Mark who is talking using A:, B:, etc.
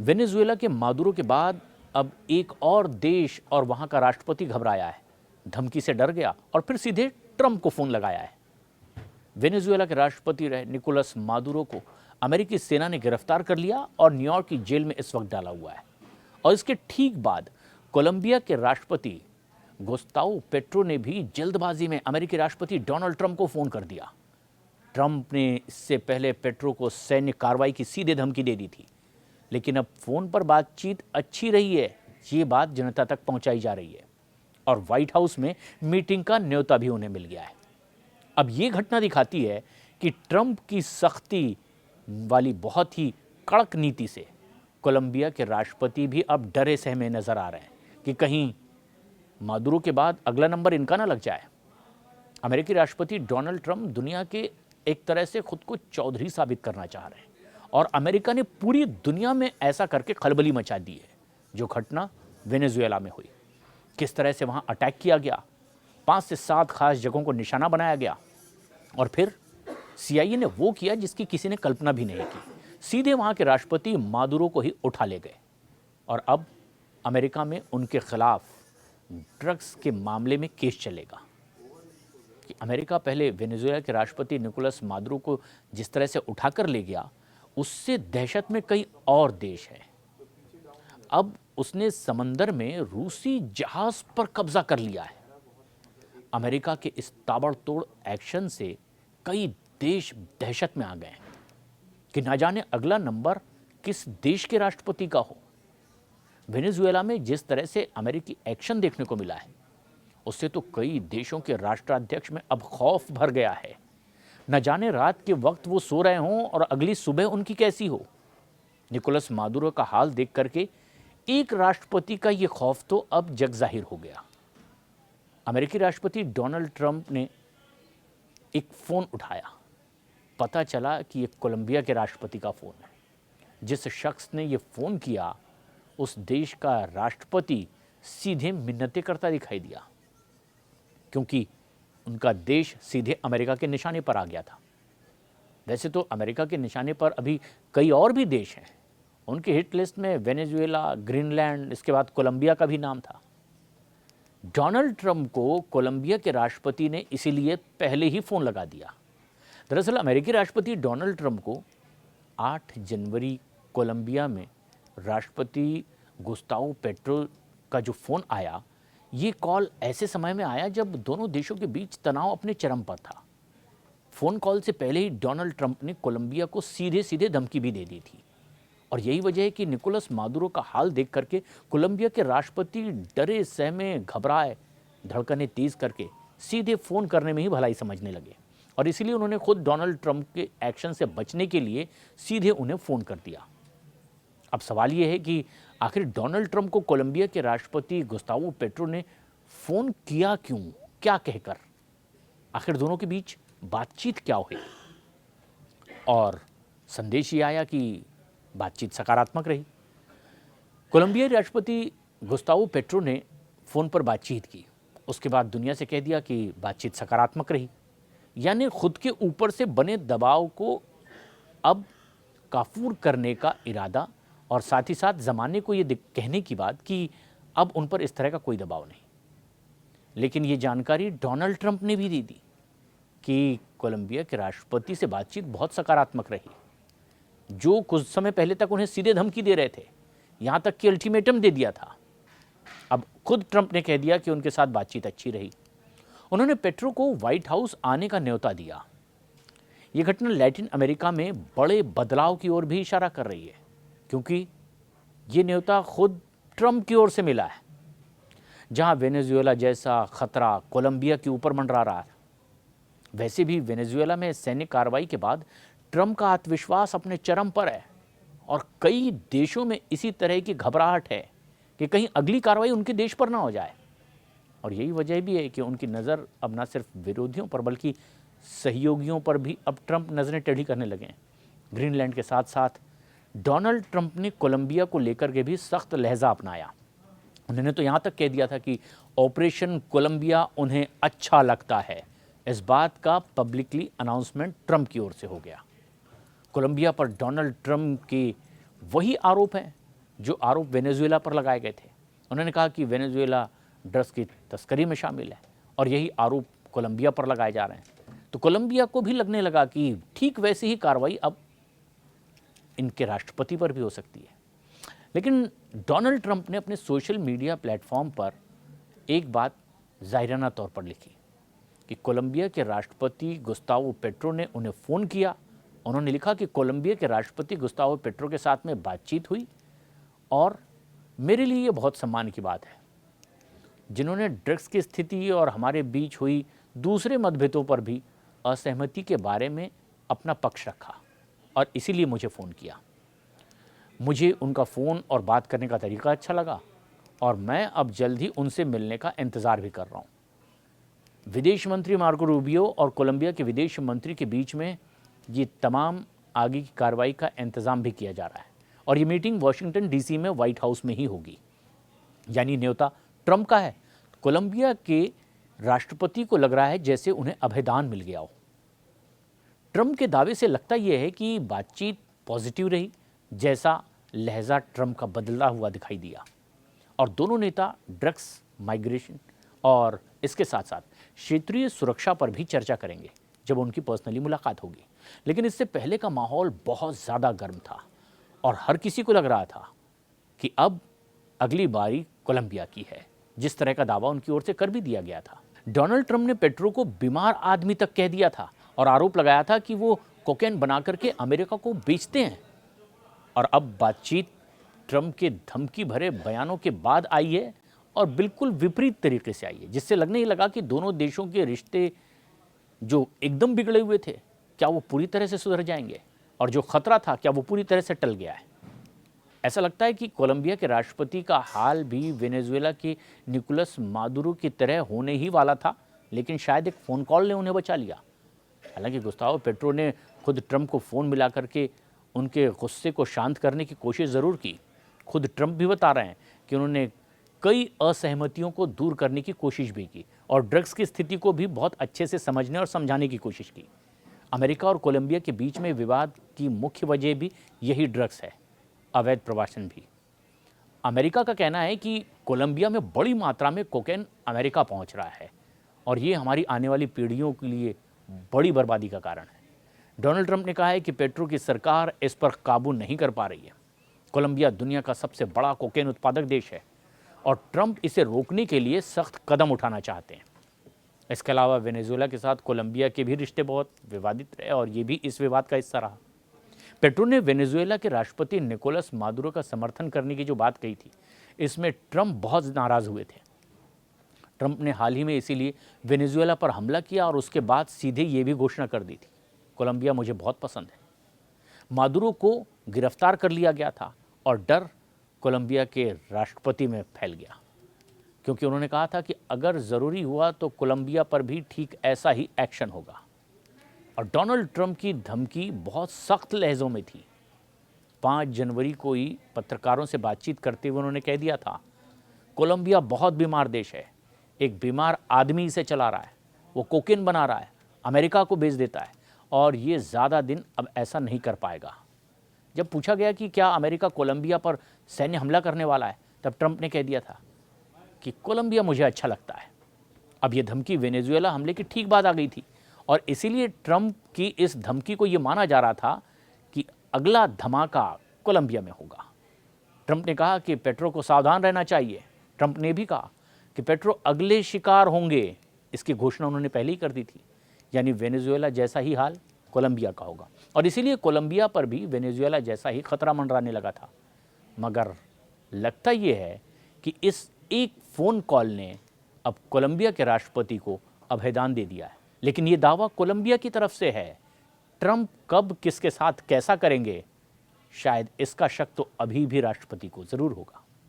A: Venezuela के Maduro के बाद अब एक और देश और वहां का राष्ट्रपति घबराया है, धमकी से डर गया और फिर सीधे ट्रंप को फोन लगाया है। वेनेजुएला के राष्ट्रपति रहे निकोलस मादुरो को अमेरिकी सेना ने गिरफ्तार कर लिया और न्यूयॉर्क की जेल में इस वक्त डाला हुआ है। और इसके ठीक बाद कोलंबिया के राष्ट्रपति गुस्ताओ पेट्रो ने भी जल्दबाजी में अमेरिकी राष्ट्रपति डोनाल्ड ट्रंप को फोन कर दिया। ट्रंप ने इससे पहले पेट्रो को सैन्य कार्रवाई की सीधे धमकी दे दी थी, लेकिन अब फोन पर बातचीत अच्छी रही है, ये बात जनता तक पहुंचाई जा रही है और व्हाइट हाउस में मीटिंग का न्योता भी उन्हें मिल गया है। अब ये घटना दिखाती है कि ट्रंप की सख्ती वाली बहुत ही कड़क नीति से कोलंबिया के राष्ट्रपति भी अब डरे सहमे नजर आ रहे हैं कि कहीं मादुरो के बाद अगला नंबर इनका ना लग जाए। अमेरिकी राष्ट्रपति डोनाल्ड ट्रंप दुनिया के एक तरह से खुद को चौधरी साबित करना चाह रहे हैं और अमेरिका ने पूरी दुनिया में ऐसा करके खलबली मचा दी है। जो घटना वेनेजुएला में हुई, किस तरह से वहां अटैक किया गया, 5 से 7 खास जगहों को निशाना बनाया गया और फिर CIA ने वो किया जिसकी किसी ने कल्पना भी नहीं की, सीधे वहां के राष्ट्रपति मादुरो को ही उठा ले गए। और अब अमेरिका में उनके खिलाफ ड्रग्स के मामले में केस चलेगा कि अमेरिका पहले वेनेजुएला के राष्ट्रपति निकोलस मादुरो को जिस तरह से उठाकर ले गया, उससे दहशत में कई और देश हैं। अब उसने समंदर में रूसी जहाज पर कब्जा कर लिया है। अमेरिका के इस ताबड़तोड़ एक्शन से कई देश दहशत में आ गए हैं कि ना जाने अगला नंबर किस देश के राष्ट्रपति का हो। वेनेजुएला में जिस तरह से अमेरिकी एक्शन देखने को मिला है, उससे तो कई देशों के राष्ट्राध्यक्ष में अब खौफ भर गया है। न जाने रात के वक्त वो सो रहे हों और अगली सुबह उनकी कैसी हो। निकोलस मादुरो का हाल देख करके एक राष्ट्रपति का ये खौफ तो अब जग जाहिर हो गया। अमेरिकी राष्ट्रपति डोनाल्ड ट्रंप ने एक फोन उठाया, पता चला कि ये कोलंबिया के राष्ट्रपति का फोन है। जिस शख्स ने ये फोन किया, उस देश का राष्ट्रपति सीधे मिन्नतें करता दिखाई दिया, क्योंकि उनका देश सीधे अमेरिका के निशाने पर आ गया था। वैसे तो अमेरिका के निशाने पर अभी कई और भी देश हैं, उनके हिट लिस्ट में वेनेजुएला, ग्रीनलैंड, इसके बाद कोलंबिया का भी नाम था। डोनाल्ड ट्रंप को कोलंबिया के राष्ट्रपति ने इसीलिए पहले ही फोन लगा दिया। दरअसल अमेरिकी राष्ट्रपति डोनाल्ड ट्रंप को 8 जनवरी कोलंबिया में राष्ट्रपति गुस्ताओ पेट्रो का जो फोन आया, ये कॉल ऐसे समय में आया जब दोनों देशों के बीच तनाव अपने चरम पर था। फोन कॉल से पहले ही डोनाल्ड ट्रंप ने कोलंबिया को सीधे सीधे धमकी भी दे दी थी और यही वजह है कि निकोलस मादुरो का हाल देख करके कोलंबिया के राष्ट्रपति डरे सहमे घबराए, धड़कनें तेज करके सीधे फोन करने में ही भलाई समझने लगे और इसीलिए उन्होंने खुद डोनाल्ड ट्रंप के एक्शन से बचने के लिए सीधे उन्हें फोन कर दिया। अब सवाल यह है कि आखिर डोनाल्ड ट्रंप को कोलंबिया के राष्ट्रपति गुस्तावो पेट्रो ने फोन किया क्यों, क्या कहकर? आखिर दोनों के बीच बातचीत क्या हुई? और संदेश ये आया कि बातचीत सकारात्मक रही। कोलंबिया राष्ट्रपति गुस्तावो पेट्रो ने फोन पर बातचीत की, उसके बाद दुनिया से कह दिया कि बातचीत सकारात्मक रही, यानी खुद के ऊपर से बने दबाव को अब काफूर करने का इरादा और साथ ही साथ ज़माने को ये कहने की बात कि अब उन पर इस तरह का कोई दबाव नहीं। लेकिन ये जानकारी डोनाल्ड ट्रंप ने भी दी थी कि कोलंबिया के राष्ट्रपति से बातचीत बहुत सकारात्मक रही। जो कुछ समय पहले तक उन्हें सीधे धमकी दे रहे थे, यहाँ तक कि अल्टीमेटम दे दिया था, अब खुद ट्रंप ने कह दिया कि उनके साथ बातचीत अच्छी रही। उन्होंने पेट्रो को व्हाइट हाउस आने का न्योता दिया। ये घटना लैटिन अमेरिका में बड़े बदलाव की ओर भी इशारा कर रही है, क्योंकि ये न्योता खुद ट्रंप की ओर से मिला है। जहां वेनेजुएला जैसा खतरा कोलंबिया के ऊपर मंडरा रहा है, वैसे भी वेनेजुएला में सैन्य कार्रवाई के बाद ट्रंप का आत्मविश्वास अपने चरम पर है और कई देशों में इसी तरह की घबराहट है कि कहीं अगली कार्रवाई उनके देश पर ना हो जाए। और यही वजह भी है कि उनकी नज़र अब ना सिर्फ विरोधियों पर बल्कि सहयोगियों पर भी अब ट्रंप नज़रें टेढ़ी करने लगे हैं। ग्रीनलैंड के साथ साथ डोनाल्ड ट्रंप ने कोलंबिया को लेकर के भी सख्त लहजा अपनाया। उन्होंने तो यहाँ तक कह दिया था कि ऑपरेशन कोलंबिया उन्हें अच्छा लगता है। इस बात का पब्लिकली अनाउंसमेंट ट्रंप की ओर से हो गया। कोलंबिया पर डोनाल्ड ट्रंप के वही आरोप हैं जो आरोप वेनेजुएला पर लगाए गए थे। उन्होंने कहा कि वेनेजुएला ड्रग्स की तस्करी में शामिल है और यही आरोप कोलंबिया पर लगाए जा रहे हैं। तो कोलंबिया को भी लगने लगा कि ठीक वैसी ही कार्रवाई अब इनके राष्ट्रपति पर भी हो सकती है। लेकिन डोनाल्ड ट्रंप ने अपने सोशल मीडिया प्लेटफॉर्म पर एक बात ज़ाहिराना तौर पर लिखी कि कोलंबिया के राष्ट्रपति गुस्तावो पेट्रो ने उन्हें फ़ोन किया। उन्होंने लिखा कि कोलंबिया के राष्ट्रपति गुस्तावो पेट्रो के साथ में बातचीत हुई और मेरे लिए ये बहुत सम्मान की बात है, जिन्होंने ड्रग्स की स्थिति और हमारे बीच हुई दूसरे मतभेदों पर भी असहमति के बारे में अपना पक्ष रखा और इसीलिए मुझे फ़ोन किया। मुझे उनका फ़ोन और बात करने का तरीका अच्छा लगा और मैं अब जल्द ही उनसे मिलने का इंतज़ार भी कर रहा हूँ। विदेश मंत्री मार्को रूबियो और कोलंबिया के विदेश मंत्री के बीच में ये तमाम आगे की कार्रवाई का इंतज़ाम भी किया जा रहा है और ये मीटिंग वाशिंगटन डीसी में व्हाइट हाउस में ही होगी, यानी न्योता ट्रंप का है। कोलंबिया के राष्ट्रपति को लग रहा है जैसे उन्हें अभयदान मिल गया हो। ट्रंप के दावे से लगता यह है कि बातचीत पॉजिटिव रही, जैसा लहजा ट्रंप का बदलता हुआ दिखाई दिया और दोनों नेता ड्रग्स, माइग्रेशन और इसके साथ साथ क्षेत्रीय सुरक्षा पर भी चर्चा करेंगे जब उनकी पर्सनली मुलाकात होगी। लेकिन इससे पहले का माहौल बहुत ज़्यादा गर्म था और हर किसी को लग रहा था कि अब अगली बारी कोलंबिया की है, जिस तरह का दावा उनकी ओर से कर भी दिया गया था। डोनाल्ड ट्रंप ने पेट्रो को बीमार आदमी तक कह दिया था और आरोप लगाया था कि वो कोकेन बना करके अमेरिका को बेचते हैं। और अब बातचीत ट्रंप के धमकी भरे बयानों के बाद आई है और बिल्कुल विपरीत तरीके से आई है, जिससे लगने ही लगा कि दोनों देशों के रिश्ते जो एकदम बिगड़े हुए थे, क्या वो पूरी तरह से सुधर जाएंगे और जो खतरा था क्या वो पूरी तरह से टल गया है। ऐसा लगता है कि कोलंबिया के राष्ट्रपति का हाल भी वेनेजुएला के निकोलस मादुरो की तरह होने ही वाला था, लेकिन शायद एक फ़ोन कॉल ने उन्हें बचा लिया। हालांकि गुस्तावो पेट्रो ने खुद ट्रंप को फ़ोन मिला करके उनके गुस्से को शांत करने की कोशिश ज़रूर की। खुद ट्रंप भी बता रहे हैं कि उन्होंने कई असहमतियों को दूर करने की कोशिश भी की और ड्रग्स की स्थिति को भी बहुत अच्छे से समझने और समझाने की कोशिश की। अमेरिका और कोलंबिया के बीच में विवाद की मुख्य वजह भी यही ड्रग्स है, अवैध प्रवासन भी। अमेरिका का कहना है कि कोलंबिया में बड़ी मात्रा में कोकेन अमेरिका पहुंच रहा है और ये हमारी आने वाली पीढ़ियों के लिए बड़ी बर्बादी का कारण है। डोनाल्ड ट्रंप ने कहा है कि पेट्रो की सरकार इस पर काबू नहीं कर पा रही है। कोलंबिया दुनिया का सबसे बड़ा कोकेन उत्पादक देश है और ट्रंप इसे रोकने के लिए सख्त कदम उठाना चाहते हैं। इसके अलावा वेनेजुएला के साथ कोलंबिया के भी रिश्ते बहुत विवादित रहे और ये भी इस विवाद का हिस्सा रहा। पेट्रो ने वेनेजुएला के राष्ट्रपति निकोलस मादुरो का समर्थन करने की जो बात कही थी, इसमें ट्रंप बहुत नाराज़ हुए थे। ट्रंप ने हाल ही में इसीलिए वेनेजुएला पर हमला किया और उसके बाद सीधे ये भी घोषणा कर दी थी, कोलंबिया मुझे बहुत पसंद है। मादुरो को गिरफ्तार कर लिया गया था और डर कोलंबिया के राष्ट्रपति में फैल गया, क्योंकि उन्होंने कहा था कि अगर ज़रूरी हुआ तो कोलंबिया पर भी ठीक ऐसा ही एक्शन होगा। और डोनाल्ड ट्रंप की धमकी बहुत सख्त लहज़ों में थी। 5 जनवरी को ही पत्रकारों से बातचीत करते हुए उन्होंने कह दिया था, कोलंबिया बहुत बीमार देश है, एक बीमार आदमी इसे चला रहा है, वो कोकेन बना रहा है, अमेरिका को बेच देता है और ये ज़्यादा दिन अब ऐसा नहीं कर पाएगा। जब पूछा गया कि क्या अमेरिका कोलंबिया पर सैन्य हमला करने वाला है, तब ट्रंप ने कह दिया था कि कोलंबिया मुझे अच्छा लगता है। अब ये धमकी वेनेजुएला हमले की ठीक बाद आ गई थी और इसीलिए ट्रंप की इस धमकी को ये माना जा रहा था कि अगला धमाका कोलंबिया में होगा। ट्रंप ने कहा कि पेट्रो को सावधान रहना चाहिए। ट्रंप ने भी कहा कि पेट्रो अगले शिकार होंगे। इसकी घोषणा उन्होंने पहले ही कर दी थी, यानी वेनेजुएला जैसा ही हाल कोलंबिया का होगा और इसीलिए कोलंबिया पर भी वेनेजुएला जैसा ही खतरा मंडराने लगा था। मगर लगता ये है कि इस एक फ़ोन कॉल ने अब कोलंबिया के राष्ट्रपति को अभयदान दे दिया है, लेकिन ये दावा कोलंबिया की तरफ से है। ट्रंप कब किसके साथ कैसा करेंगे, शायद इसका शक तो अभी भी राष्ट्रपति को ज़रूर होगा।